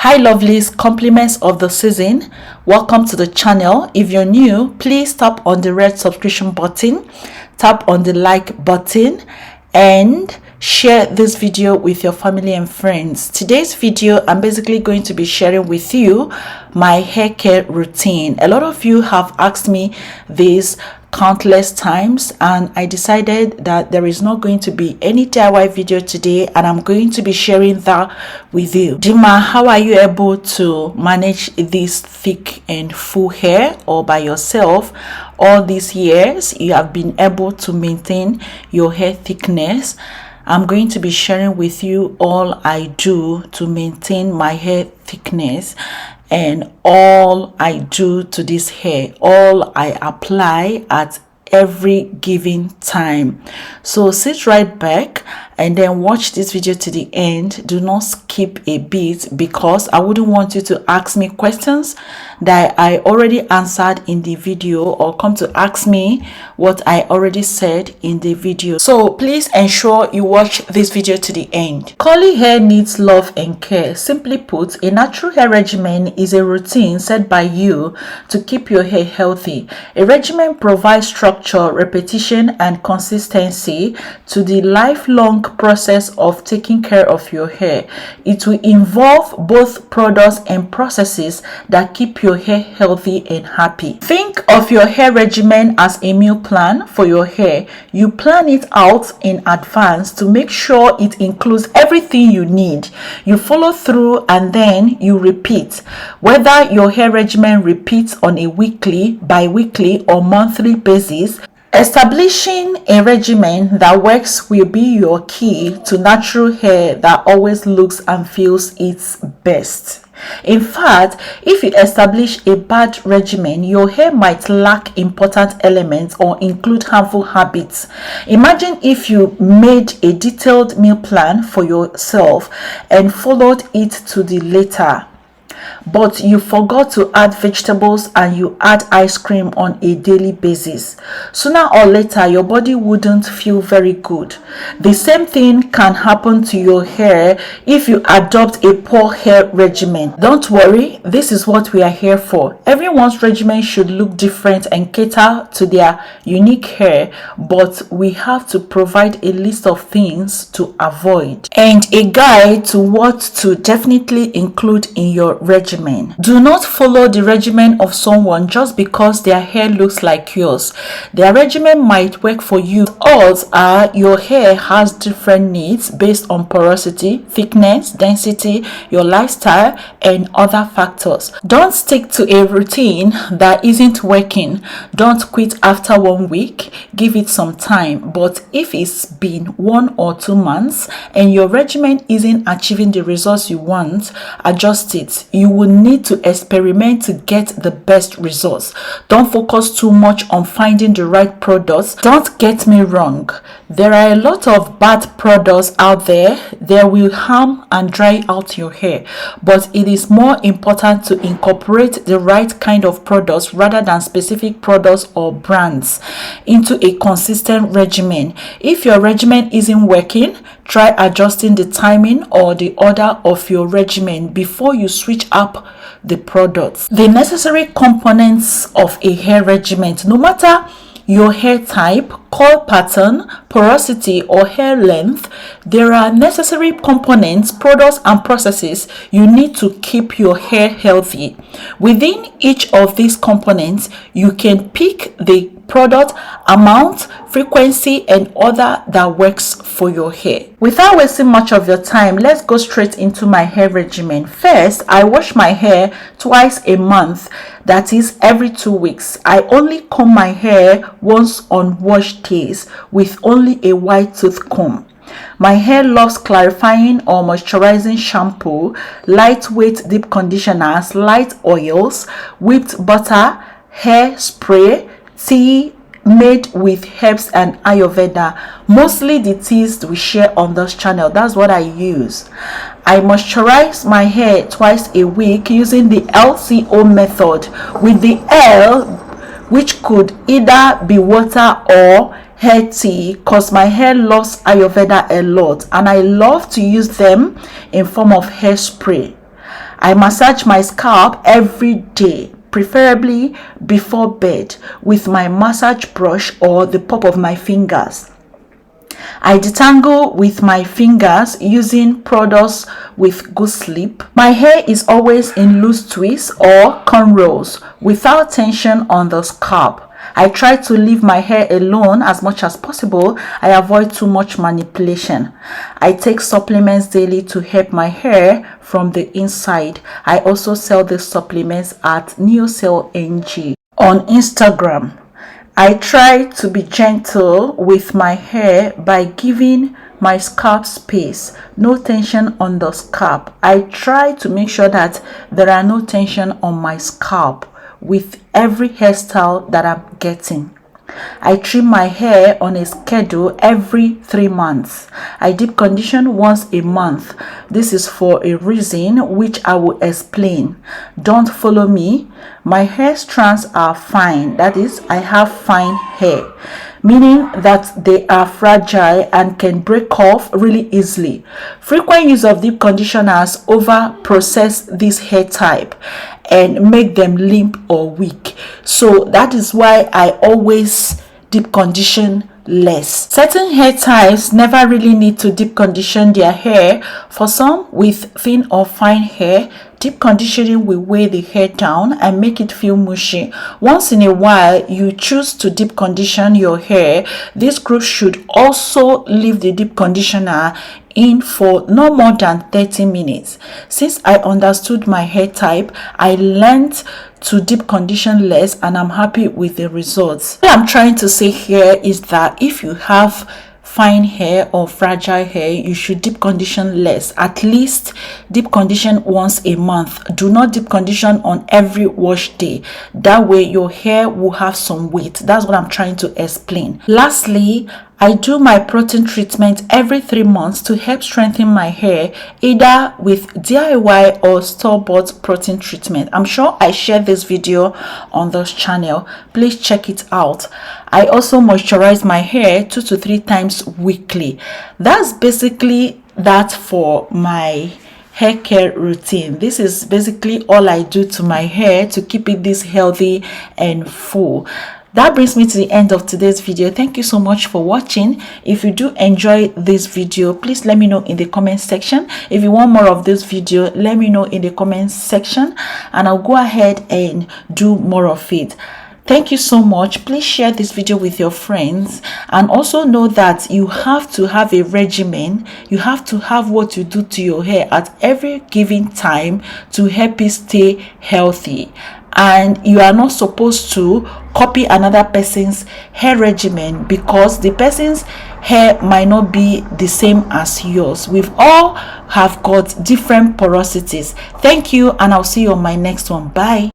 Hi lovelies, compliments of the season. Welcome to the channel. If you're new, please tap on the red subscription button, tap on the like button, and share this video with your family and friends. Today's video, I'm basically going to be sharing with you my hair care routine. A lot of you have asked me this countless times, and I decided that there is not going to be any DIY video today, and I'm going to be sharing that with you. Dima, how are you able to manage this thick and full hair all by yourself? All these years you have been able to maintain your hair thickness. I'm going to be sharing with you all I do to maintain my hair thickness and all I do to this hair, all I apply at every given time. So sit right back and then watch this video to the end. Do not skip a bit, because I wouldn't want you to ask me questions that I already answered in the video, or come to ask me what I already said in the video. So please ensure you watch this video to the end. Curly hair needs love and care. Simply put, a natural hair regimen is a routine set by you to keep your hair healthy. A regimen provides structure, repetition, and consistency to the lifelong process of taking care of your hair. It will involve both products and processes that keep your hair healthy and happy. Think of your hair regimen as a meal plan for your hair. You plan it out in advance to make sure it includes everything you need. You follow through and then you repeat. Whether your hair regimen repeats on a weekly, bi-weekly, or monthly basis, establishing a regimen that works will be your key to natural hair that always looks and feels its best. In fact, if you establish a bad regimen, your hair might lack important elements or include harmful habits. Imagine if you made a detailed meal plan for yourself and followed it to the letter, but you forgot to add vegetables and you add ice cream on a daily basis. Sooner or later, your body wouldn't feel very good. The same thing can happen to your hair if you adopt a poor hair regimen. Don't worry, this is what we are here for. Everyone's regimen should look different and cater to their unique hair, but we have to provide a list of things to avoid and a guide to what to definitely include in your regimen. Do not follow the regimen of someone just because their hair looks like yours. Their regimen might work for you. Odds are your hair has different needs based on porosity, thickness, density, your lifestyle, and other factors. Don't stick to a routine that isn't working. Don't quit after 1 week. Give it some time. But if it's been 1 or 2 months and your regimen isn't achieving the results you want, adjust it. You will need to experiment to get the best results. Don't focus too much on finding the right products. Don't get me wrong, there are a lot of bad products out there that will harm and dry out your hair, but it is more important to incorporate the right kind of products rather than specific products or brands into a consistent regimen. If your regimen isn't working, try adjusting the timing or the order of your regimen before you switch up the products. The necessary components of a hair regimen, no matter your hair type, curl pattern, porosity, or hair length, there are necessary components, products, and processes you need to keep your hair healthy. Within each of these components, you can pick the product, amount, frequency, and other that works for your hair. Without wasting much of your time, let's go straight into my hair regimen. First, I wash my hair twice a month, that is every 2 weeks. I only comb my hair once on wash days with only a white tooth comb. My hair loves clarifying or moisturizing shampoo, lightweight deep conditioners, light oils, whipped butter, hair spray, tea made with herbs and Ayurveda. Mostly the teas we share on this channel, that's what I use. I moisturize my hair twice a week using the LCO method, with the L, which could either be water or hair tea, because my hair loves Ayurveda a lot and I love to use them in form of hairspray. I massage my scalp every day, preferably before bed, with my massage brush or the pop of my fingers. I detangle with my fingers using products with good sleep. My hair is always in loose twists or cornrows without tension on the scalp. I try to leave my hair alone as much as possible. I avoid too much manipulation. I take supplements daily to help my hair from the inside. I also sell the supplements at NeoCell NG on Instagram. I try to be gentle with my hair by giving my scalp space, no tension on the scalp. I try to make sure that there are no tension on my scalp with every hairstyle that I'm getting. I trim my hair on a schedule every 3 months. I deep condition once a month. This is for a reason which I will explain. Don't follow me. My hair strands are fine. That is, I have fine hair, meaning that they are fragile and can break off really easily. Frequent use of deep conditioners over process this hair type and make them limp or weak. So that is why I always deep condition less. Certain hair types never really need to deep condition their hair. For some with thin or fine hair, deep conditioning will weigh the hair down and make it feel mushy. Once in a while, you choose to deep condition your hair. This group should also leave the deep conditioner in for no more than 30 minutes. Since I understood my hair type, I learned to deep condition less and I'm happy with the results. What I'm trying to say here is that if you have fine hair or fragile hair, you should deep condition less. At least deep condition once a month. Do not deep condition on every wash day. That way your hair will have some weight. That's what I'm trying to explain. Lastly, I do my protein treatment every 3 months to help strengthen my hair, either with DIY or store-bought protein treatment. I'm sure I shared this video on this channel. Please check it out. I also moisturize my hair 2 to 3 times weekly. That's basically that for my hair care routine. This is basically all I do to my hair to keep it this healthy and full. That brings me to the end of today's video. Thank you so much for watching. If you do enjoy this video, please let me know in the comment section. If you want more of this video, let me know in the comment section and I'll go ahead and do more of it. Thank you so much. Please share this video with your friends and also know that you have to have a regimen. You have to have what you do to your hair at every given time to help it stay healthy. And you are not supposed to copy another person's hair regimen because the person's hair might not be the same as yours. We've all have got different porosities. Thank you and I'll see you on my next one. Bye.